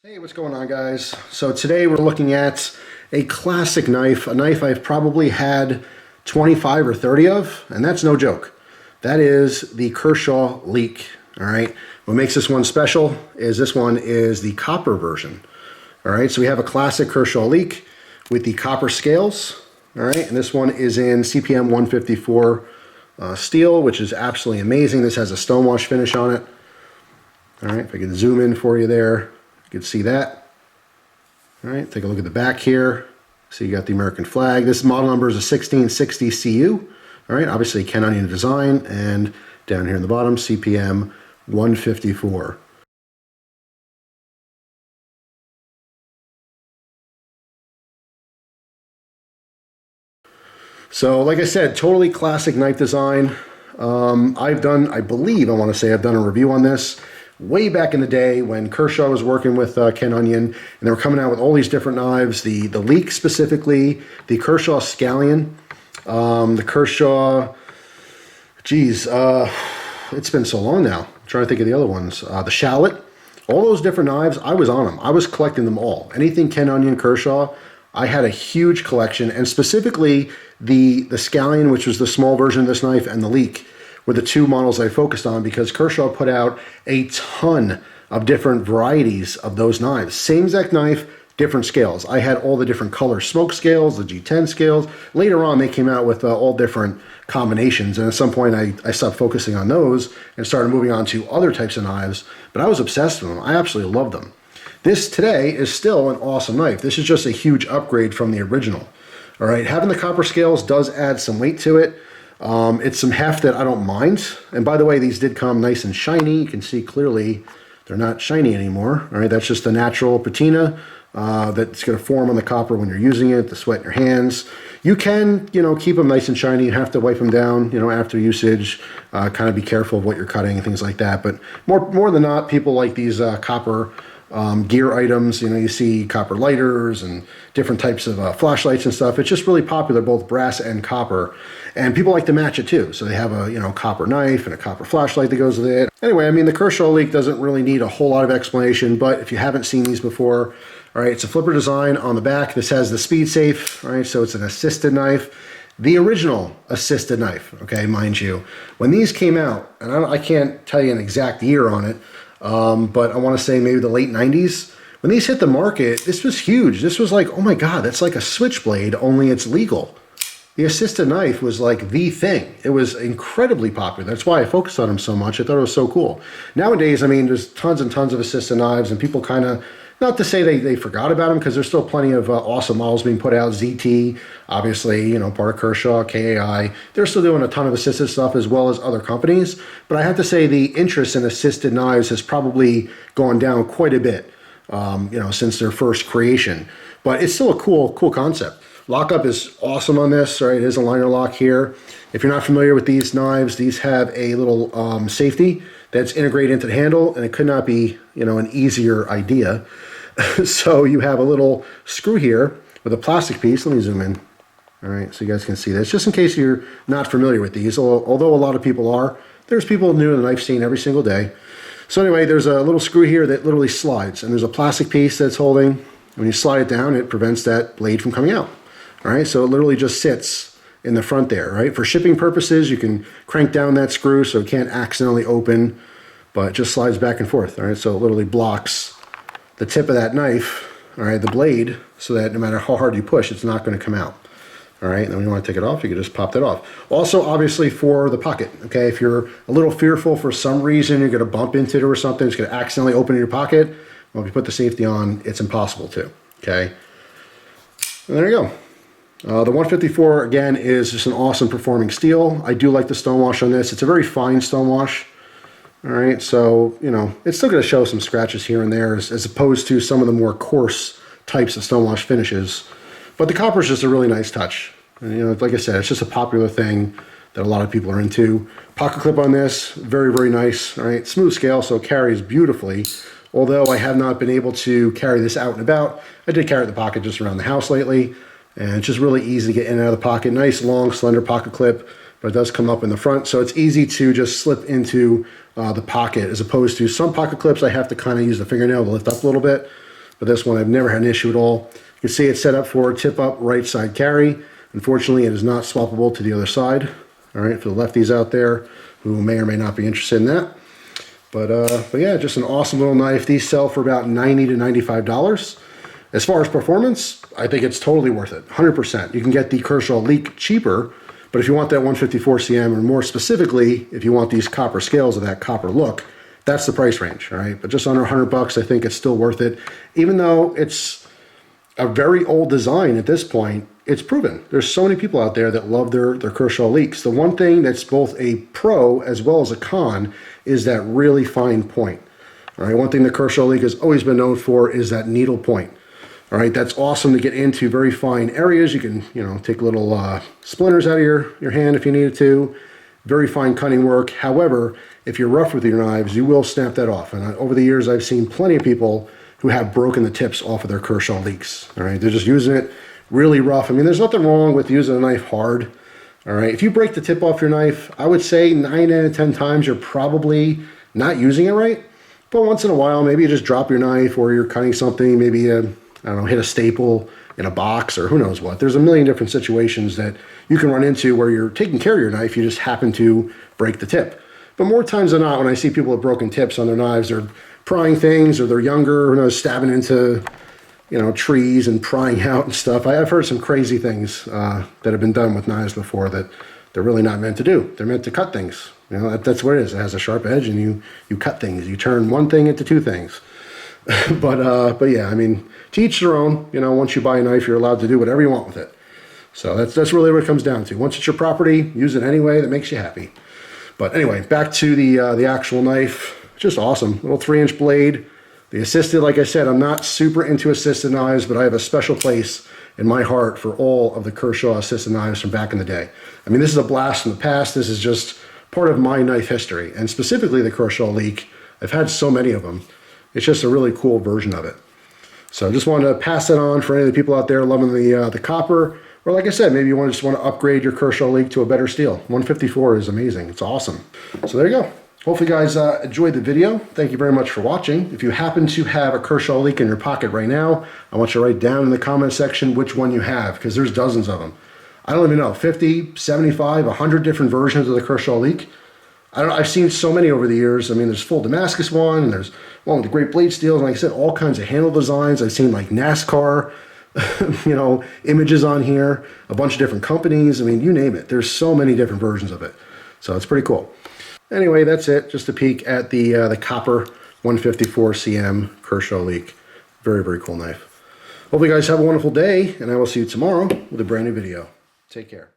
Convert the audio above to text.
Hey, what's going on, guys? So today we're looking at a classic knife, a knife I've probably had 25 or 30 of, and that's no joke. That is the Kershaw Leek, all right? What makes this one special is this one is the copper version, all right? So we have a classic Kershaw Leek with the copper scales, all right? And this one is in CPM154 steel, which is absolutely amazing. This has a stonewash finish on it, all right? If I can zoom in for you there. You can see that. All right, take a look at the back here. So you got the American flag. This model number is a 1660 CU. All right, obviously Ken Onion design, and down here in the bottom, CPM 154. So like I said, totally classic knife design. I believe, I want to say I've done a review on this way back in the day when Kershaw was working with Ken Onion, and they were coming out with all these different knives, the Leek specifically, the Kershaw Scallion, the Kershaw, it's been so long now. I'm trying to think of the other ones. The Shallot, all those different knives, I was on them. I was collecting them all. Anything Ken Onion, Kershaw, I had a huge collection, and specifically the Scallion, which was the small version of this knife, and the Leek were the two models I focused on because Kershaw put out a ton of different varieties of those knives. Same exact knife, different scales. I had all the different color smoke scales, the G10 scales. Later on, they came out with all different combinations, and at some point I stopped focusing on those and started moving on to other types of knives, but I was obsessed with them. I absolutely loved them. This today is still an awesome knife. This is just a huge upgrade from the original. All right, having the copper scales does add some weight to it. It's some heft that I don't mind. And by the way, these did come nice and shiny. You can see clearly they're not shiny anymore. All right, that's just the natural patina that's going to form on the copper when you're using it, the sweat in your hands. You can, keep them nice and shiny. You have to wipe them down, after usage. Kind of be careful of what you're cutting and things like that. But more than not, people like these copper gear items. You see copper lighters and different types of flashlights and stuff. It's just really popular, both brass and copper, and people like to match it too. So they have a copper knife and a copper flashlight that goes with it. Anyway, the Kershaw Leek doesn't really need a whole lot of explanation, but if you haven't seen these before, all right, it's a flipper design on the back. This has the speed safe, all right, so it's an assisted knife. The original assisted knife, okay, mind you. When these came out, and I can't tell you an exact year on it, but I want to say maybe the late 90s. When these hit the market, this was huge. This was like, oh my God, that's like a switchblade, only it's legal. The assisted knife was like the thing. It was incredibly popular. That's why I focused on them so much. I thought it was so cool. Nowadays, there's tons and tons of assisted knives, and people kind of, not to say they forgot about them, because there's still plenty of awesome models being put out. ZT, obviously, part of Kershaw, KAI. They're still doing a ton of assisted stuff as well as other companies. But I have to say the interest in assisted knives has probably gone down quite a bit, since their first creation. But it's still a cool concept. Lockup is awesome on this, right? It is a liner lock here. If you're not familiar with these knives, these have a little safety that's integrated into the handle, and it could not be, an easier idea. So you have a little screw here with a plastic piece. Let me zoom in. All right, so you guys can see this. Just in case you're not familiar with these, although a lot of people are, there's people new in the knife scene every single day. So anyway, there's a little screw here that literally slides, and there's a plastic piece that's holding. When you slide it down, it prevents that blade from coming out. All right, so it literally just sits in the front there, right? For shipping purposes, you can crank down that screw so it can't accidentally open, but it just slides back and forth, all right? So it literally blocks the tip of that knife, all right, the blade, so that no matter how hard you push, it's not going to come out. All right, and then when you want to take it off, you can just pop that off. Also, obviously, for the pocket, okay, if you're a little fearful for some reason, you're going to bump into it or something, it's going to accidentally open your pocket, well, if you put the safety on, it's impossible to, okay? And there you go. The 154, again, is just an awesome performing steel. I do like the stonewash on this. It's a very fine stonewash. All right, so, it's still going to show some scratches here and there as opposed to some of the more coarse types of stonewash finishes. But the copper is just a really nice touch. And, like I said, it's just a popular thing that a lot of people are into. Pocket clip on this, very, very nice. All right, smooth scale, so it carries beautifully. Although I have not been able to carry this out and about, I did carry it in the pocket just around the house lately. And it's just really easy to get in and out of the pocket. Nice, long, slender pocket clip, but it does come up in the front. So it's easy to just slip into the pocket, as opposed to some pocket clips I have to kind of use the fingernail to lift up a little bit. but this one I've never had an issue at all. You can see it's set up for tip up right side carry. Unfortunately, it is not swappable to the other side. All right, for the lefties out there who may or may not be interested in that. But yeah, just an awesome little knife. These sell for about $90 to $95. As far as performance, I think it's totally worth it, 100%. You can get the Kershaw Leek cheaper, but if you want that 154 cm, or more specifically, if you want these copper scales of that copper look, that's the price range, all right? But just under $100, I think it's still worth it. Even though it's a very old design at this point, it's proven. There's so many people out there that love their Kershaw Leeks. The one thing that's both a pro as well as a con is that really fine point. All right, one thing the Kershaw Leek has always been known for is that needle point. All right, that's awesome to get into very fine areas. You can, take little splinters out of your hand if you needed to. Very fine cutting work. However, if you're rough with your knives, you will snap that off. And over the years, I've seen plenty of people who have broken the tips off of their Kershaw Leeks. All right, they're just using it really rough. I mean, there's nothing wrong with using a knife hard. All right, if you break the tip off your knife, I would say 9 out of 10 times you're probably not using it right. But once in a while, maybe you just drop your knife, or you're cutting something, maybe I don't know, hit a staple in a box, or who knows what. There's a million different situations that you can run into where you're taking care of your knife, you just happen to break the tip. But more times than not, when I see people with broken tips on their knives, they're prying things, or they're younger, stabbing into, trees and prying out and stuff. I've heard some crazy things that have been done with knives before that they're really not meant to do. They're meant to cut things. That's what it is. It has a sharp edge, and you cut things. You turn one thing into two things. but yeah, I mean, to each their own. Once you buy a knife, you're allowed to do whatever you want with it. So that's really what it comes down to. Once it's your property, use it any way that makes you happy. But anyway, back to the actual knife. Just awesome. Little 3-inch blade. The assisted, like I said, I'm not super into assisted knives, but I have a special place in my heart for all of the Kershaw assisted knives from back in the day. I mean, this is a blast from the past. This is just part of my knife history, and specifically the Kershaw Leek. I've had so many of them. It's just a really cool version of it. So I just wanted to pass it on for any of the people out there loving the copper, or like I said, maybe you just want to upgrade your Kershaw Leek to a better steel. 154 is amazing. It's awesome. So there you go. Hopefully you guys enjoyed the video. Thank you very much for watching. If you happen to have a Kershaw Leek in your pocket right now, I want you to write down in the comment section which one you have, because there's dozens of them. I don't even know, 50, 75, 100 different versions of the Kershaw Leek. I've seen so many over the years. I mean, there's full Damascus one, and there's one with the great blade steels, and like I said, all kinds of handle designs. I've seen like NASCAR, images on here, a bunch of different companies. I mean, you name it. There's so many different versions of it. So it's pretty cool. Anyway, that's it. Just a peek at the copper 154 cm Kershaw Leek. Very, very cool knife. Hope you guys have a wonderful day, and I will see you tomorrow with a brand new video. Take care.